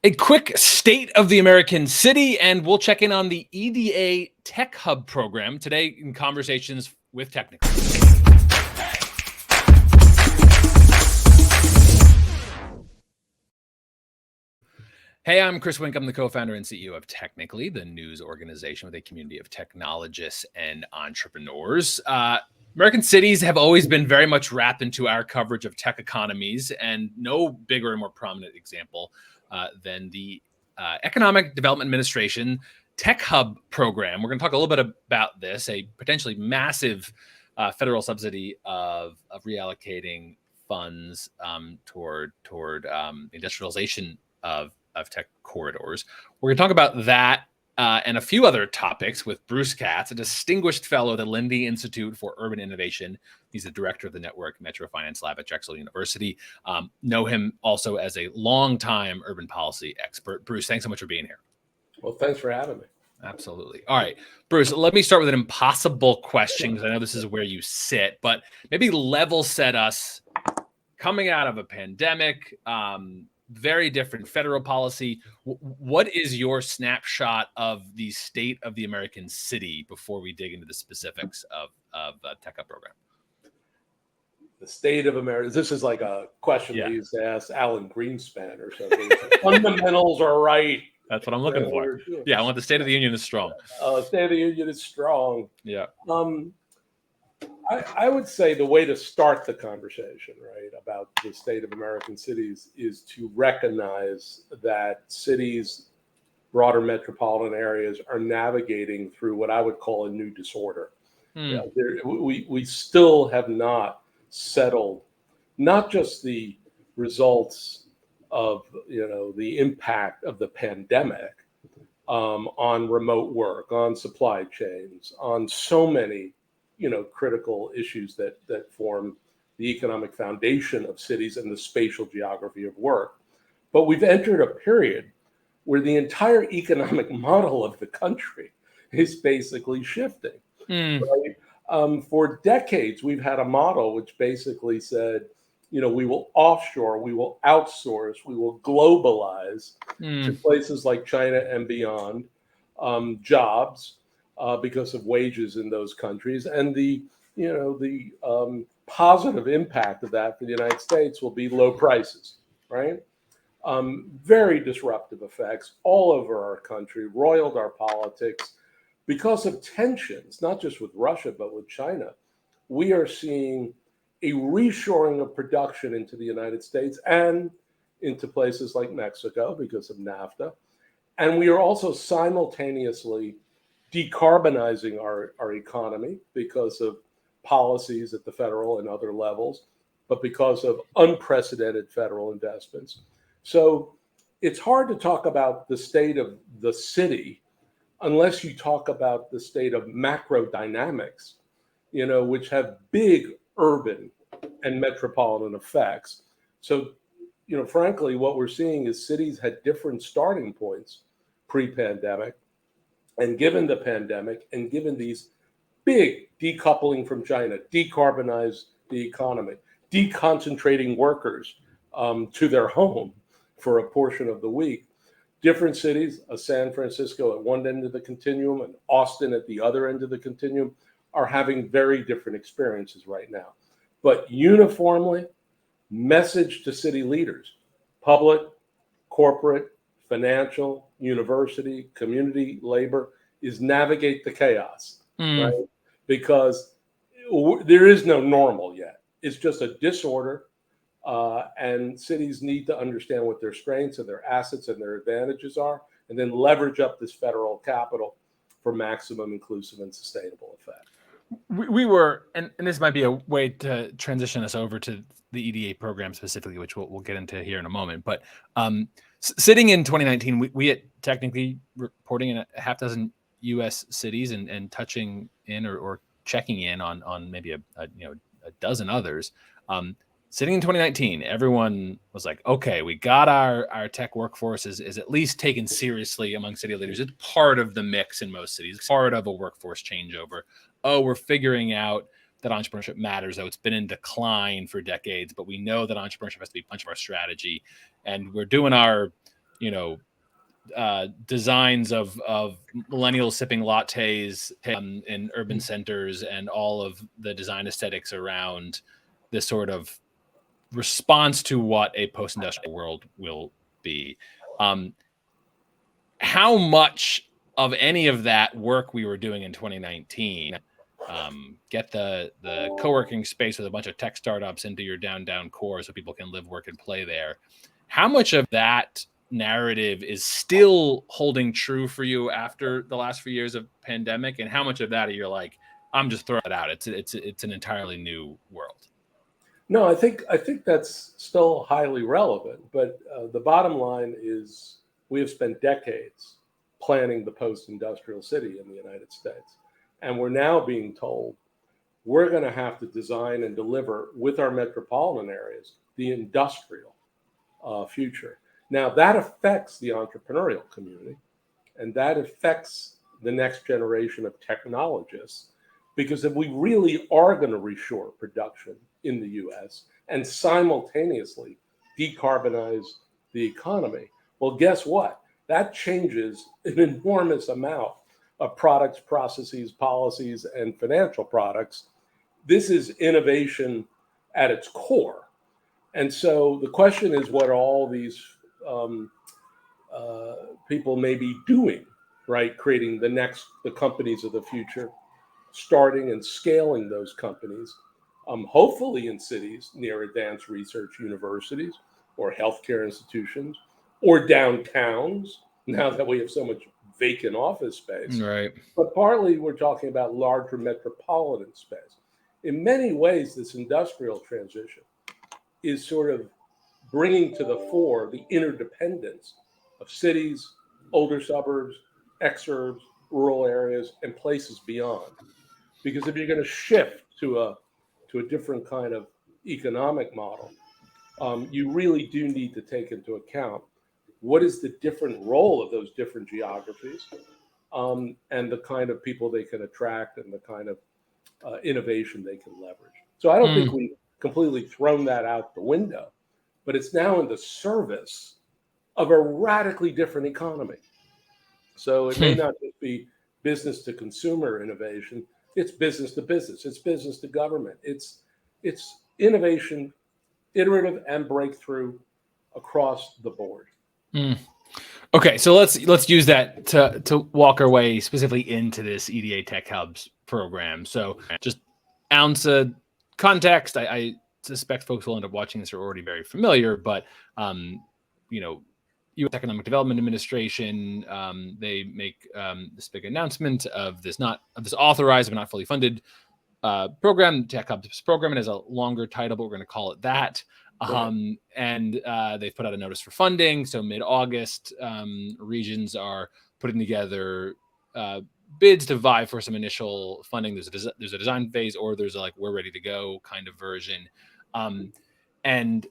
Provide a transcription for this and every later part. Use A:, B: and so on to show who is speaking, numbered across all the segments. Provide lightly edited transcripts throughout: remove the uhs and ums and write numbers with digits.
A: A quick state of the American city, and we'll check in on the EDA Tech Hub Program today in Conversations with Technically. Hey, I'm Chris Wink. I'm the co-founder and CEO of Technically, the news organization with a community of technologists and entrepreneurs. American cities have always been very much wrapped into our coverage of tech economies, and no bigger and more prominent example than the Economic Development Administration Tech Hub Program. We're going to talk a little bit about this, a potentially massive federal subsidy of reallocating funds toward industrialization of tech corridors. We're going to talk about that and a few other topics with Bruce Katz, a distinguished fellow at the Lindy Institute for Urban Innovation. He's the director of the Network Metro Finance Lab at Drexel University. Know him also as a longtime urban policy expert. Bruce, thanks so much for being here.
B: Well, thanks for having me.
A: Absolutely. All right, Bruce, let me start with an impossible question because I know this is where you sit, but maybe level set us coming out of a pandemic, very different federal policy. What is your snapshot of the state of the American city before we dig into the specifics of the Tech Hub program?
B: The state of America. This is like a question they used to ask Alan Greenspan or something. Fundamentals are right.
A: That's what I'm looking for. Yeah, I want the State of the Union is strong.
B: State of the Union is strong.
A: Yeah.
B: I would say the way to start the conversation, right, about the state of American cities is to recognize that cities, broader metropolitan areas, are navigating through what I would call a new disorder. We still have not settled, not just the results of the impact of the pandemic on remote work, on supply chains, on so many critical issues that form the economic foundation of cities and the spatial geography of work. But we've entered a period where the entire economic model of the country is basically shifting. Right? For decades, we've had a model which basically said, we will offshore, we will outsource, we will globalize to places like China and beyond, jobs, because of wages in those countries, and the positive impact of that for the United States will be low prices, right? Very disruptive effects all over our country, roiled our politics. Because of tensions, not just with Russia, but with China, we are seeing a reshoring of production into the United States and into places like Mexico because of NAFTA. And we are also simultaneously decarbonizing our economy because of policies at the federal and other levels, but because of unprecedented federal investments. So it's hard to talk about the state of the city unless you talk about the state of macro dynamics, which have big urban and metropolitan effects. So, frankly, what we're seeing is cities had different starting points pre-pandemic. And given the pandemic and given these big decoupling from China, decarbonize the economy, deconcentrating workers to their home for a portion of the week, different cities, San Francisco at one end of the continuum and Austin at the other end of the continuum, are having very different experiences right now. But uniformly, message to city leaders, public, corporate, financial, university, community, labor, is navigate the chaos, right? Because there is no normal yet. It's just a disorder, and cities need to understand what their strengths and their assets and their advantages are, and then leverage up this federal capital for maximum inclusive and sustainable effect.
A: We were, and this might be a way to transition us over to the EDA program specifically, which we'll get into here in a moment. But sitting in 2019, we at Technically reporting in a half dozen U.S. cities and touching in or checking in on maybe a dozen others. Sitting in 2019, everyone was like, okay, we got our tech workforce is at least taken seriously among city leaders. It's part of the mix in most cities, part of a workforce changeover. Oh, we're figuring out that entrepreneurship matters, though it's been in decline for decades, but we know that entrepreneurship has to be a bunch of our strategy. And we're doing our designs of millennials sipping lattes in urban centers, and all of the design aesthetics around this sort of response to what a post-industrial world will be. How much of any of that work we were doing in 2019, get the co-working space with a bunch of tech startups into your downtown core so people can live, work, and play there, how much of that narrative is still holding true for you after the last few years of pandemic, and how much of that are you like, I'm just throwing it out, it's an entirely new world?
B: No, I think that's still highly relevant. But the bottom line is we have spent decades planning the post-industrial city in the United States, and we're now being told we're going to have to design and deliver with our metropolitan areas the industrial future. Now that affects the entrepreneurial community, and that affects the next generation of technologists, because if we really are going to reshore production in the US and simultaneously decarbonize the economy, well, guess what? That changes an enormous amount of products, processes, policies, and financial products. This is innovation at its core. And so the question is, what are all these people may be doing, right? Creating the companies of the future, starting and scaling those companies, hopefully in cities near advanced research universities or healthcare institutions or downtowns, now that we have so much vacant office space.
A: Right.
B: But partly we're talking about larger metropolitan space. In many ways, this industrial transition is sort of bringing to the fore the interdependence of cities, older suburbs, exurbs, rural areas, and places beyond. Because if you're going to shift to a different kind of economic model, you really do need to take into account what is the different role of those different geographies, and the kind of people they can attract and the kind of innovation they can leverage. So I don't think we've completely thrown that out the window, but it's now in the service of a radically different economy. So it may not just be business to consumer innovation, it's business to business, it's business to government, it's innovation, iterative and breakthrough across the board.
A: Okay, so let's use that to walk our way specifically into this EDA Tech Hubs program. So just ounce of context. I suspect folks will end up watching this are already very familiar, but U.S. Economic Development Administration, they make this big announcement of this authorized but not fully funded program, Tech Hubs Program. It has a longer title, but we're going to call it that. And they've put out a notice for funding. So mid-August, regions are putting together bids to vie for some initial funding. There's a design phase, or there's a we're ready to go kind of version. And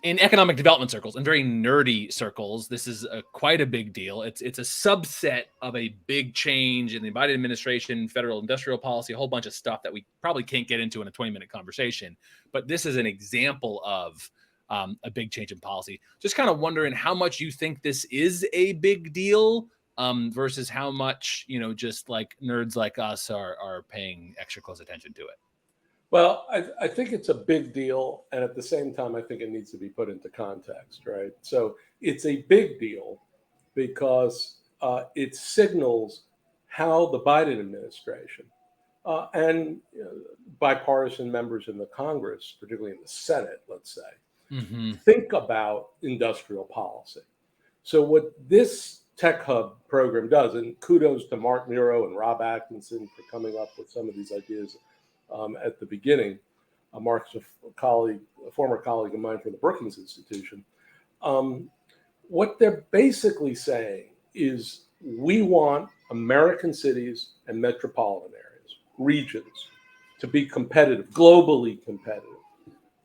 A: in economic development circles and very nerdy circles, this is quite a big deal. It's a subset of a big change in the Biden administration, federal industrial policy, a whole bunch of stuff that we probably can't get into in a 20-minute conversation. But this is an example of a big change in policy. Just kind of wondering how much you think this is a big deal versus how much, just like nerds like us are paying extra close attention to it.
B: Well, I think it's a big deal. And at the same time, I think it needs to be put into context, right? So it's a big deal because it signals how the Biden administration and bipartisan members in the Congress, particularly in the Senate, let's say, think about industrial policy. So what this Tech Hub program does, and kudos to Mark Muro and Rob Atkinson for coming up with some of these ideas at the beginning. Mark's a former colleague of mine from the Brookings Institution. What they're basically saying is we want American cities and metropolitan areas, regions, to be competitive, globally competitive,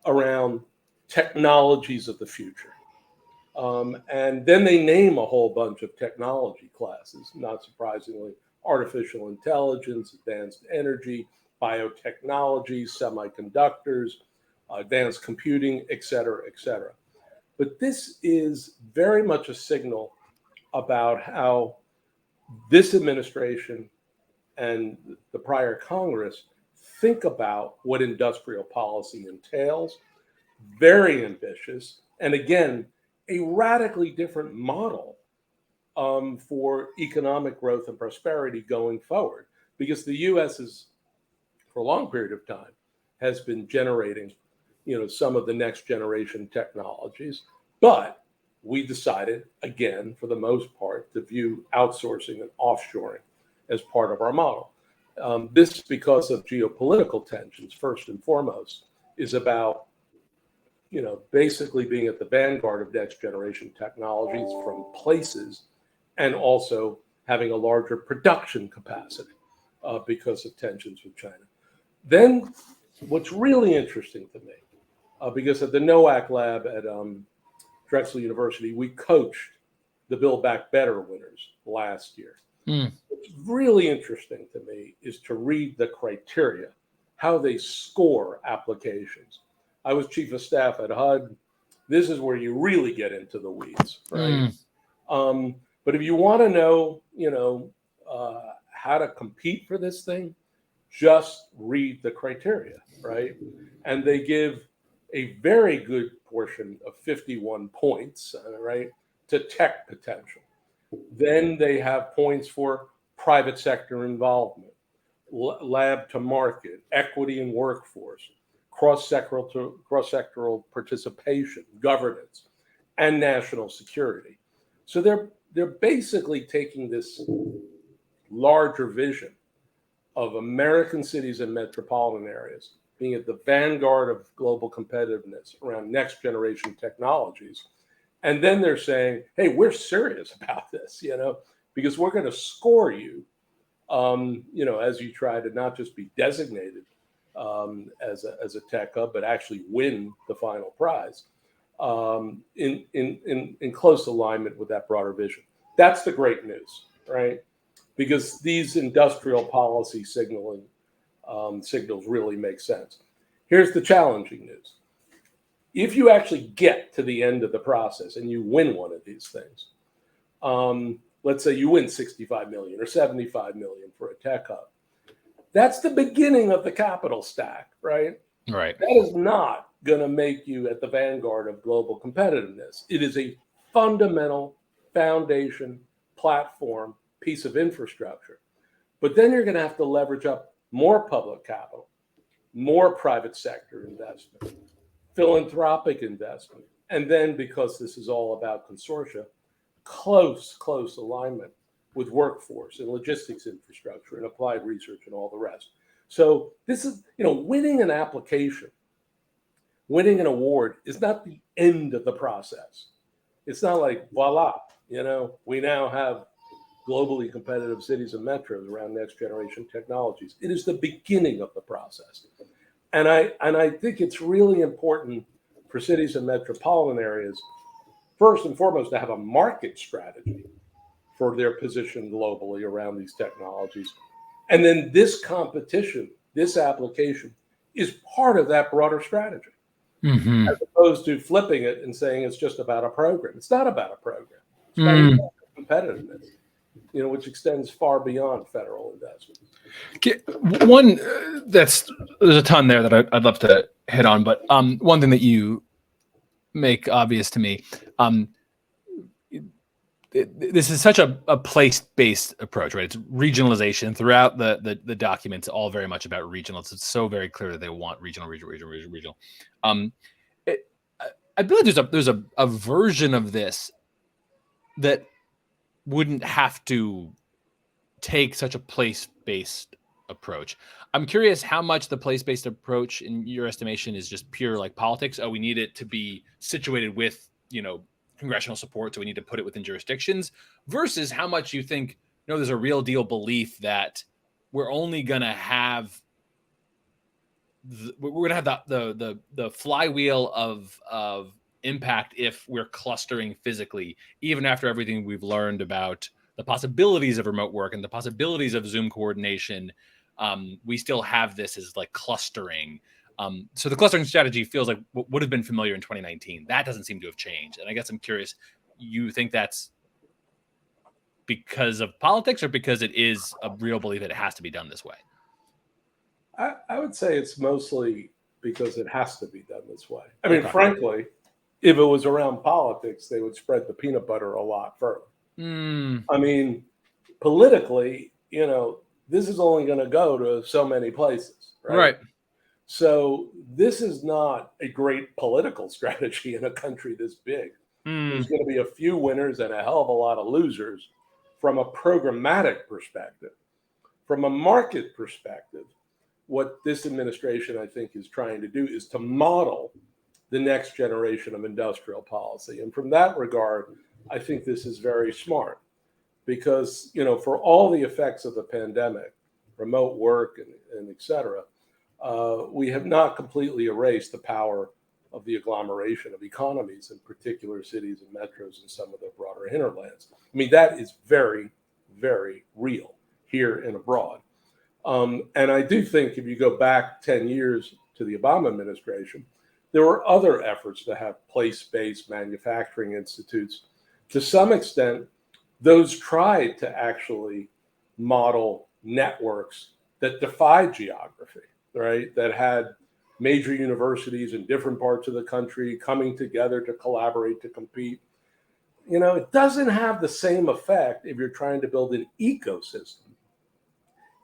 B: around technologies of the future. And then they name a whole bunch of technology classes, not surprisingly, artificial intelligence, advanced energy, biotechnology, semiconductors, advanced computing, et cetera, et cetera. But this is very much a signal about how this administration and the prior Congress think about what industrial policy entails. Very ambitious, and again, a radically different model for economic growth and prosperity going forward. Because the U.S. is, for a long period of time, has been generating, some of the next generation technologies, but we decided, again, for the most part, to view outsourcing and offshoring as part of our model. This, because of geopolitical tensions, first and foremost, is about basically being at the vanguard of next generation technologies from places, and also having a larger production capacity because of tensions with China. Then, what's really interesting to me, because at the NOAC lab at Drexel University, we coached the Build Back Better winners last year. What's really interesting to me is to read the criteria, how they score applications. I was chief of staff at HUD. This is where you really get into the weeds, right? But if you want to know, how to compete for this thing, just read the criteria, right? And they give a very good portion of 51 points, right, to tech potential. Then they have points for private sector involvement, lab to market, equity in workforce, cross-sectoral participation, governance, and national security. So they're basically taking this larger vision of American cities and metropolitan areas being at the vanguard of global competitiveness around next generation technologies. And then they're saying, hey, we're serious about this, because we're going to score you, as you try to not just be designated as a tech hub, but actually win the final prize in close alignment with that broader vision. That's the great news, right? Because these industrial policy signals really make sense. Here's the challenging news. If you actually get to the end of the process and you win one of these things, let's say you win 65 million or 75 million for a tech hub, that's the beginning of the capital stack, right?
A: Right.
B: That is not going to make you at the vanguard of global competitiveness. It is a fundamental foundation, platform, piece of infrastructure. But then you're going to have to leverage up more public capital, more private sector investment, philanthropic investment. And then, because this is all about consortia, close alignment with workforce and logistics infrastructure and applied research and all the rest. So this is, winning an application, winning an award is not the end of the process. It's not like, voila, we now have globally competitive cities and metros around next generation technologies. It is the beginning of the process. And I think it's really important for cities and metropolitan areas, first and foremost, to have a market strategy for their position globally around these technologies. And then this competition, this application, is part of that broader strategy, as opposed to flipping it and saying it's just about a program. It's not about a program. It's about competitiveness, which extends far beyond federal investment.
A: One, there's a ton there that I'd love to hit on, but one thing that you make obvious to me, this is such a place-based approach, right? It's regionalization throughout the documents, all very much about regional. It's so very clear that they want regional. I believe there's a version of this that wouldn't have to take such a place-based approach. I'm curious how much the place-based approach, in your estimation, is just pure like politics. Oh, we need it to be situated with, congressional support, so we need to put it within jurisdictions, versus how much you think, there's a real deal belief that we're only going to have the flywheel of impact if we're clustering physically, even after everything we've learned about the possibilities of remote work and the possibilities of Zoom coordination. We still have this as like clustering. So the clustering strategy feels like what would have been familiar in 2019. That doesn't seem to have changed. And I guess I'm curious, you think that's because of politics or because it is a real belief that it has to be done this way?
B: I would say it's mostly because it has to be done this way. I mean, frankly, if it was around politics, they would spread the peanut butter a lot further. I mean, politically, this is only going to go to so many places, right? So this is not a great political strategy in a country this big. There's going to be a few winners and a hell of a lot of losers from a programmatic perspective. From a market perspective, what this administration, I think, is trying to do is to model the next generation of industrial policy. And from that regard, I think this is very smart because, for all the effects of the pandemic, remote work and et cetera, we have not completely erased the power of the agglomeration of economies in particular cities and metros and some of the broader hinterlands. I mean, that is very, very real here and abroad. And I do think if you go back 10 years to the Obama administration, there were other efforts to have place-based manufacturing institutes. To some extent, those tried to actually model networks that defied geography, right? That had major universities in different parts of the country coming together to collaborate, to compete. It doesn't have the same effect if you're trying to build an ecosystem.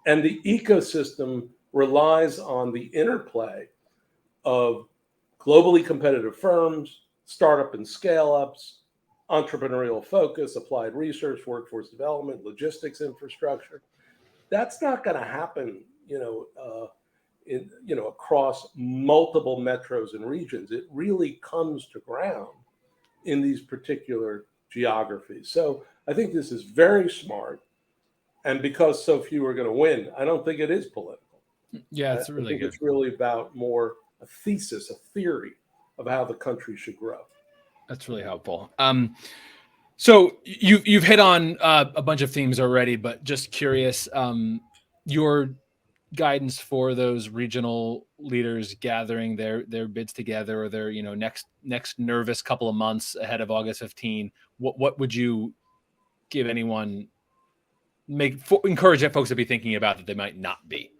B: And the ecosystem relies on the interplay of globally competitive firms, startup and scale-ups, entrepreneurial focus, applied research, workforce development, logistics infrastructure. That's not going to happen, across multiple metros and regions. It really comes to ground in these particular geographies. So I think this is very smart. And because so few are going to win, I don't think it is political.
A: Yeah, it's really good.
B: It's really about more a thesis, a theory of how the country should grow.
A: That's really helpful. So you've hit on a bunch of themes already, but just curious, your guidance for those regional leaders gathering their bids together, or their next nervous couple of months ahead of August 15. What would you give anyone? Encourage folks to be thinking about that they might not be?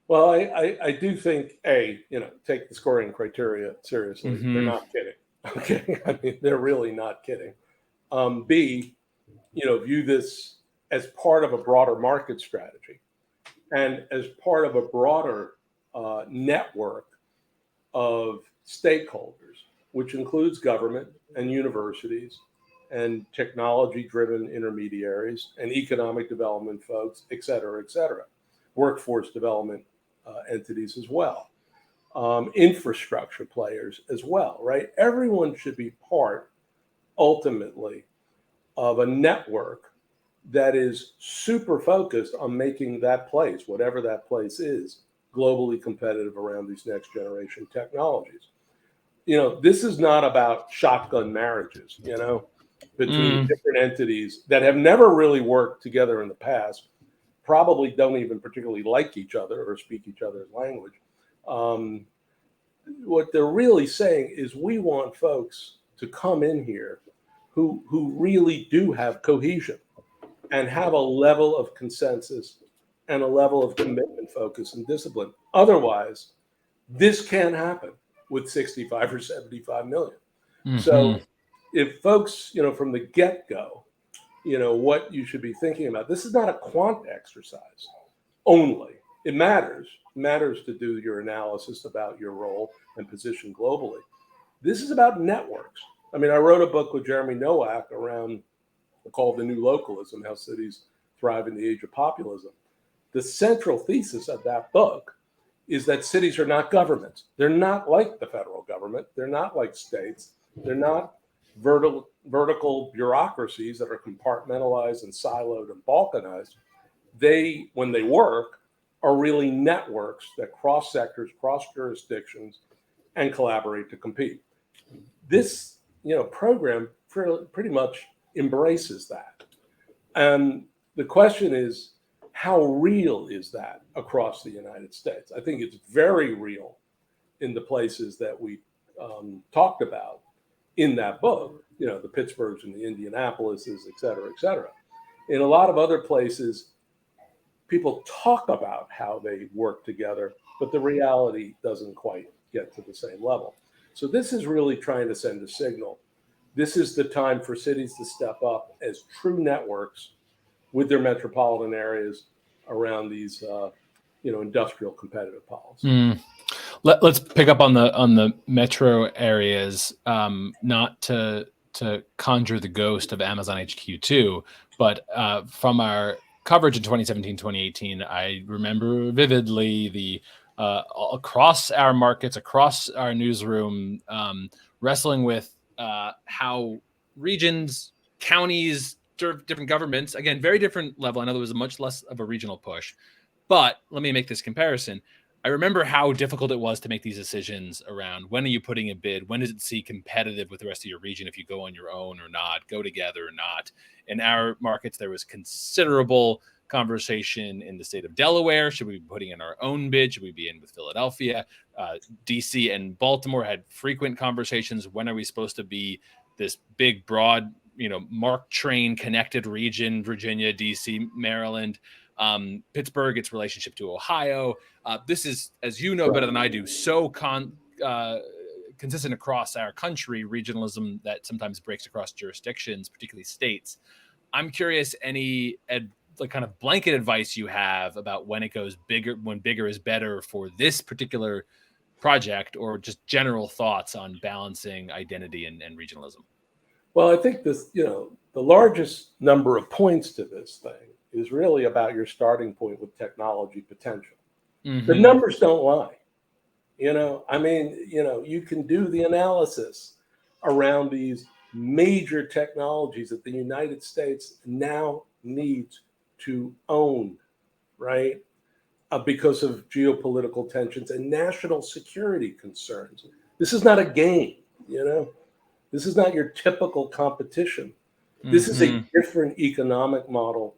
B: Well, I do think take the scoring criteria seriously. They're not kidding. Okay, I mean, they're really not kidding. B, view this as part of a broader market strategy and as part of a broader network of stakeholders, which includes government and universities and technology-driven intermediaries and economic development folks, et cetera, workforce development entities as well, infrastructure players as well, right? Everyone should be part, ultimately, of a network that is super focused on making that place, whatever that place is, globally competitive around these next generation technologies. This is not about shotgun marriages, between different entities that have never really worked together in the past, probably don't even particularly like each other or speak each other's language. What they're really saying is we want folks to come in here who really do have cohesion and have a level of consensus and a level of commitment, focus, and discipline. Otherwise, this can't happen with 65 or 75 million. So if folks, from the get-go, what you should be thinking about, this is not a quant exercise only. It matters. It matters to do your analysis about your role and position globally. This is about networks. I mean, I wrote a book with Jeremy Nowak called The New Localism, How Cities Thrive in the Age of Populism. The central thesis of that book is that cities are not governments. They're not like the federal government. They're not like states. They're not vertical bureaucracies that are compartmentalized and siloed and balkanized. They, when they work, are really networks that cross sectors, cross jurisdictions, and collaborate to compete. This, program pretty much embraces that. And the question is, how real is that across the United States? I think it's very real in the places that we talked about in that book, you know, the Pittsburghs and the Indianapolises, et cetera, et cetera. In a lot of other places, people talk about how they work together, but the reality doesn't quite get to the same level. So this is really trying to send a signal. This is the time for cities to step up as true networks with their metropolitan areas around these, industrial competitive policies.
A: Let's pick up on the metro areas, not to conjure the ghost of Amazon HQ2, but from our coverage in 2017, 2018, I remember vividly the across our markets, across our newsroom, wrestling with how regions, counties, different governments, again, very different level. I know there was a much less of a regional push, but let me make this comparison. I remember how difficult it was to make these decisions around when are you putting a bid? When does it see competitive with the rest of your region if you go on your own or not, go together or not? In our markets, there was considerable conversation in the state of Delaware. Should we be putting in our own bid? Should we be in with Philadelphia? DC and Baltimore had frequent conversations. When are we supposed to be this big, broad, MARC train connected region, Virginia, DC, Maryland? Pittsburgh, its relationship to Ohio. This is, as you know better than I do, so consistent across our country, regionalism that sometimes breaks across jurisdictions, particularly states. I'm curious, any kind of blanket advice you have about when it goes bigger, when bigger is better for this particular project, or just general thoughts on balancing identity and regionalism?
B: Well, I think this, the largest number of points to this thing is really about your starting point with technology potential. Mm-hmm. The numbers don't lie. You can do the analysis around these major technologies that the United States now needs to own, right? Because of geopolitical tensions and national security concerns. This is not a game, This is not your typical competition. This is a different economic model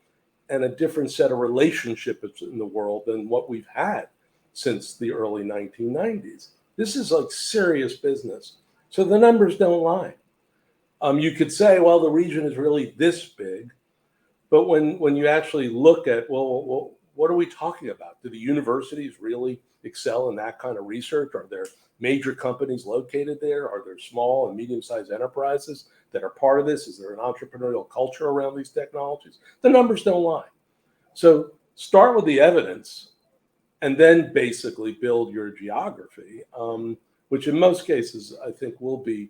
B: and a different set of relationships in the world than what we've had since the early 1990s. This is like serious business. So the numbers don't lie. You could say, well, the region is really this big, but when you actually look at, well, what are we talking about? Do the universities really excel in that kind of research? Are there major companies located there? Are there small and medium-sized enterprises that are part of this? Is there an entrepreneurial culture around these technologies? The numbers don't lie. So start with the evidence and then basically build your geography, which in most cases I think will be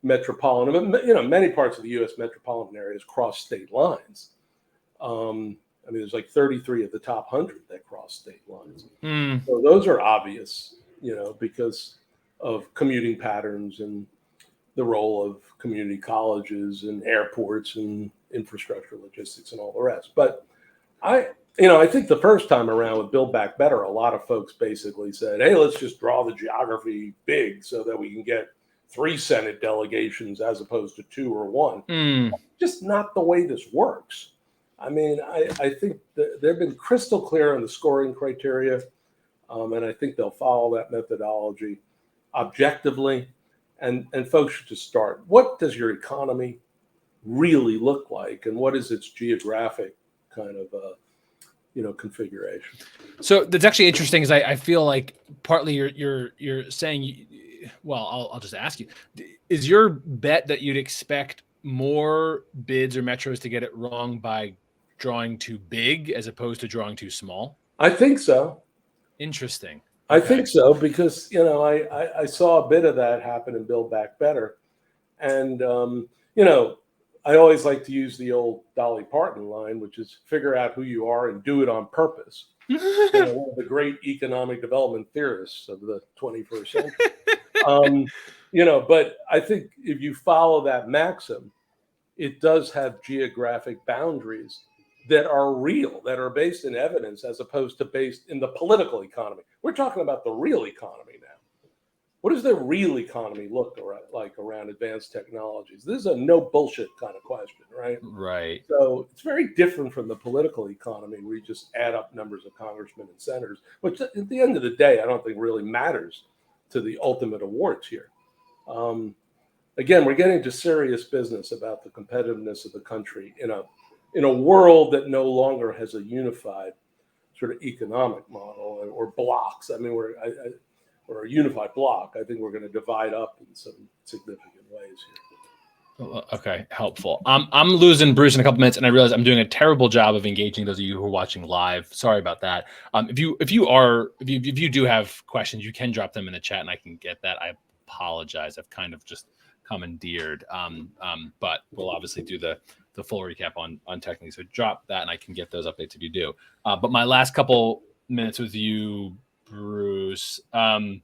B: metropolitan. Many parts of the U.S. metropolitan areas cross state lines. There's like 33 of the top 100 that cross state lines. So those are obvious, because of commuting patterns and the role of community colleges and airports and infrastructure, logistics, and all the rest. But I think the first time around with Build Back Better, a lot of folks basically said, hey, let's just draw the geography big so that we can get 3 Senate delegations as opposed to 2 or 1. Just not the way this works. I think they've been crystal clear on the scoring criteria, and I think they'll follow that methodology objectively. And folks should just start. What does your economy really look like, and what is its geographic kind of configuration?
A: So that's actually interesting. Is I feel like partly you're saying, well, I'll just ask you: is your bet that you'd expect more bids or metros to get it wrong by drawing too big as opposed to drawing too small?
B: I think so.
A: Interesting.
B: Okay. I think so because, I saw a bit of that happen in Build Back Better. And, I always like to use the old Dolly Parton line, which is figure out who you are and do it on purpose. One of the great economic development theorists of the 21st century. But I think if you follow that maxim, it does have geographic boundaries that are real, that are based in evidence as opposed to based in the political economy. We're talking about the real economy now. what does the real economy look like around advanced technologies? This is a no bullshit kind of question, right?
A: Right.
B: So it's very different from the political economy where you just add up numbers of congressmen and senators, which at the end of the day, I don't think really matters to the ultimate awards here. Again, we're getting to serious business about the competitiveness of the country in a world that no longer has a unified sort of economic model or blocks. I mean, we're a unified block. I think we're going to divide up in some significant ways here.
A: Okay, helpful. I'm losing Bruce in a couple minutes, and I realize I'm doing a terrible job of engaging those of you who are watching live. Sorry about that. If you do have questions, you can drop them in the chat, and I can get that. I apologize. I've kind of just commandeered, but we'll obviously do the full recap on Technically. So drop that, and I can get those updates if you do. But my last couple minutes with you, Bruce. I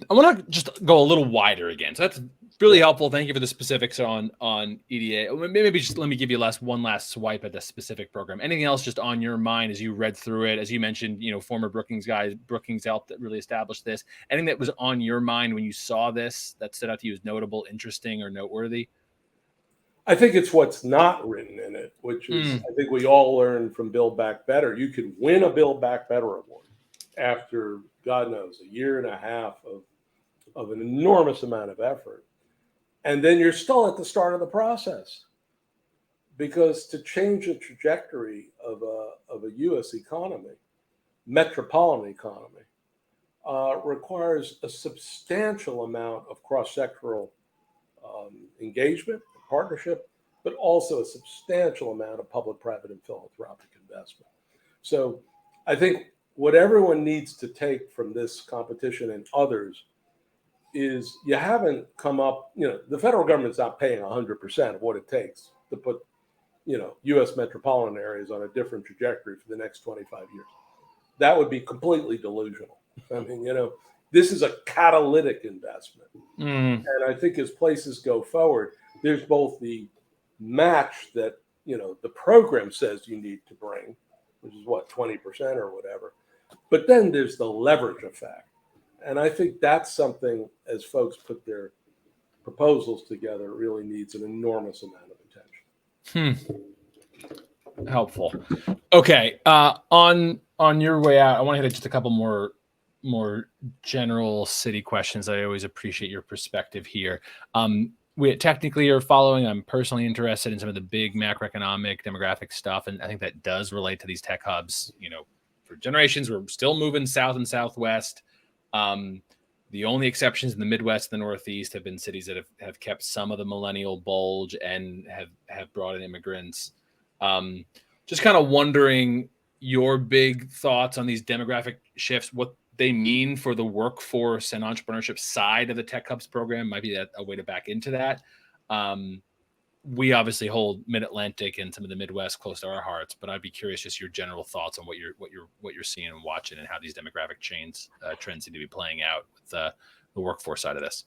A: want to just go a little wider again. So that's really helpful. Thank you for the specifics on EDA. Maybe just let me give you one last swipe at the specific program. Anything else just on your mind as you read through it? As you mentioned, former Brookings guys, Brookings helped that really established this. Anything that was on your mind when you saw this that stood out to you as notable, interesting, or noteworthy?
B: I think it's what's not written in it, which is I think we all learned from Build Back Better. You could win a Build Back Better award after, God knows, a year and a half of an enormous amount of effort. And then you're still at the start of the process, because to change the trajectory of a U.S. economy, metropolitan economy, requires a substantial amount of cross-sectoral engagement and partnership, but also a substantial amount of public-private and philanthropic investment. So I think what everyone needs to take from this competition and others is you haven't come up, the federal government's not paying 100% of what it takes to put, U.S. metropolitan areas on a different trajectory for the next 25 years. That would be completely delusional. I mean, this is a catalytic investment. And I think as places go forward, there's both the match that, the program says you need to bring, which is what, 20% or whatever. But then there's the leverage effect. And I think that's something, as folks put their proposals together, really needs an enormous amount of attention.
A: Helpful. Okay. On your way out, I want to hit just a couple more general city questions. I always appreciate your perspective here. We technically are following. I'm personally interested in some of the big macroeconomic demographic stuff. And I think that does relate to these tech hubs. For generations, we're still moving south and southwest. The only exceptions in the Midwest and the Northeast have been cities that have kept some of the millennial bulge and have brought in immigrants. Just kind of wondering your big thoughts on these demographic shifts, what they mean for the workforce and entrepreneurship side of the Tech Hubs program. Might be a way to back into that. We obviously hold Mid-Atlantic and some of the Midwest close to our hearts, but I'd be curious just your general thoughts on what you're seeing and watching, and how these demographic trends seem to be playing out with the workforce side of this.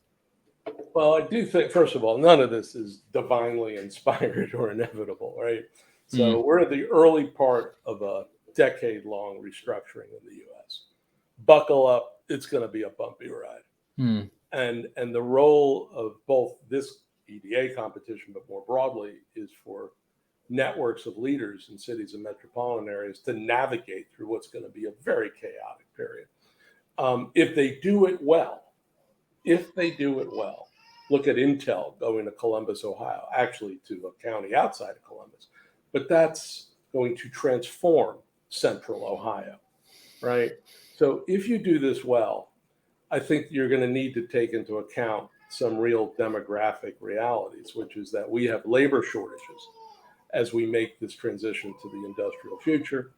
B: Well, I do think, first of all, none of this is divinely inspired or inevitable, right? So we're at the early part of a decade-long restructuring in the U.S. Buckle up; it's going to be a bumpy ride. And the role of both this EDA competition, but more broadly, is for networks of leaders in cities and metropolitan areas to navigate through what's going to be a very chaotic period. If they do it well, look at Intel going to Columbus, Ohio, actually to a county outside of Columbus, but that's going to transform central Ohio, right? So if you do this well, I think you're going to need to take into account some real demographic realities, which is that we have labor shortages as we make this transition to the industrial future.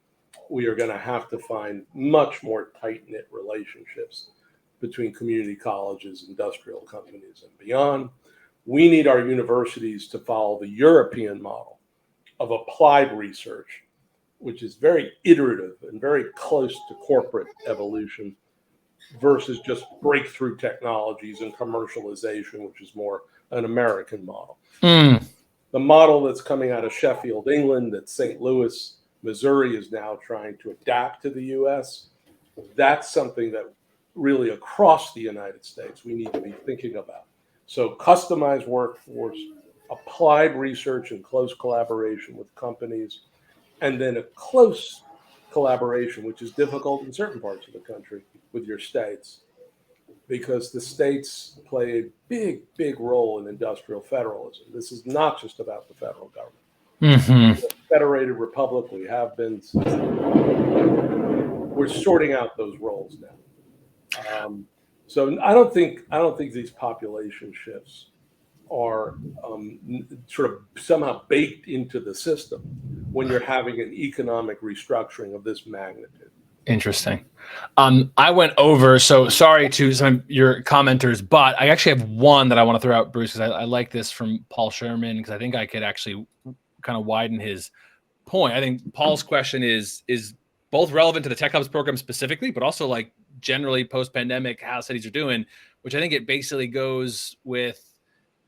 B: We are going to have to find much more tight-knit relationships between community colleges, industrial companies, and beyond. We need our universities to follow the European model of applied research, which is very iterative and very close to corporate evolution, versus just breakthrough technologies and commercialization, which is more an American model. The model that's coming out of Sheffield, England, that St. Louis, Missouri is now trying to adapt to the U.S. that's something that really across the United States we need to be thinking about. So customized workforce, applied research in close collaboration with companies, and then a close collaboration, which is difficult in certain parts of the country with your states, because the states play a big, big role in industrial federalism. This is not just about the federal government.
A: Mm-hmm.
B: The federated republic, we have been since we're sorting out those roles now. So I don't think these population shifts are sort of somehow baked into the system when you're having an economic restructuring of this magnitude.
A: Interesting. I went over, so sorry to some of your commenters, but I actually have one that I want to throw out, Bruce, because I like this from Paul Sherman, because I think I could actually kind of widen his point. I think Paul's question is both relevant to the Tech Hubs program specifically, but also like generally post-pandemic how cities are doing, which I think it basically goes with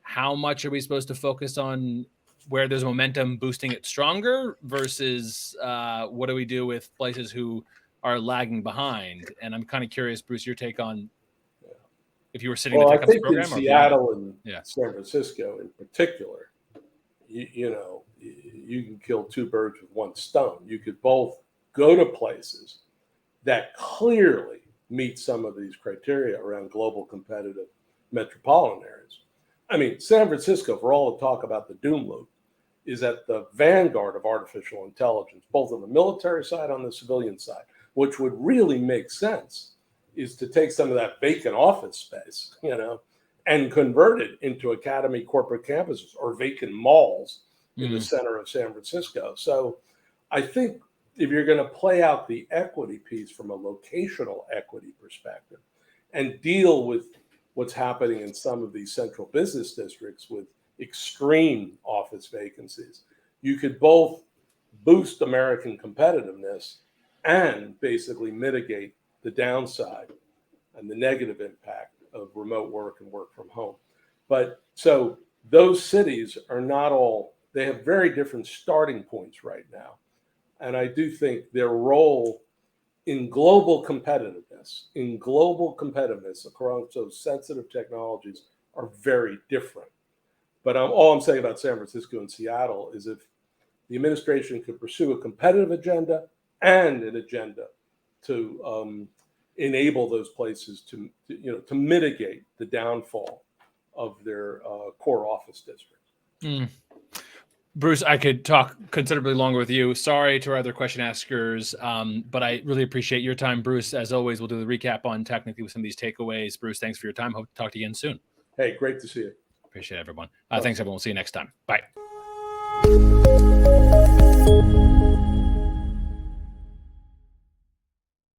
A: how much are we supposed to focus on where there's momentum boosting it stronger versus what do we do with places who are lagging behind? And I'm kind of curious, Bruce, your take on if you were sitting in the Tech Hubs program.
B: I think in Seattle and San Francisco in particular, you know, you can kill two birds with one stone. You could both go to places that clearly meet some of these criteria around global competitive metropolitan areas. I mean, San Francisco, for all the talk about the doom loop, is at the vanguard of artificial intelligence, both on the military side, on the civilian side. Which would really make sense is to take some of that vacant office space, you know, and convert it into academy corporate campuses or vacant malls in the center of San Francisco. So I think if you're going to play out the equity piece from a locational equity perspective and deal with what's happening in some of these central business districts with extreme office vacancies, you could both boost American competitiveness and basically mitigate the downside and the negative impact of remote work and work from home. But so those cities are not all, they have very different starting points right now. And I do think their role in global competitiveness across those sensitive technologies are very different. But all I'm saying about San Francisco and Seattle is if the administration could pursue a competitive agenda and an agenda to enable those places to mitigate the downfall of their core office districts.
A: Bruce, I could talk considerably longer with you. Sorry to our other question askers, but I really appreciate your time, Bruce. As always, we'll do the recap on technically with some of these takeaways. Bruce, thanks for your time. Hope to talk to you again soon.
B: Hey, great to see you.
A: Appreciate it, everyone. Thanks, everyone. We'll see you next time. Bye.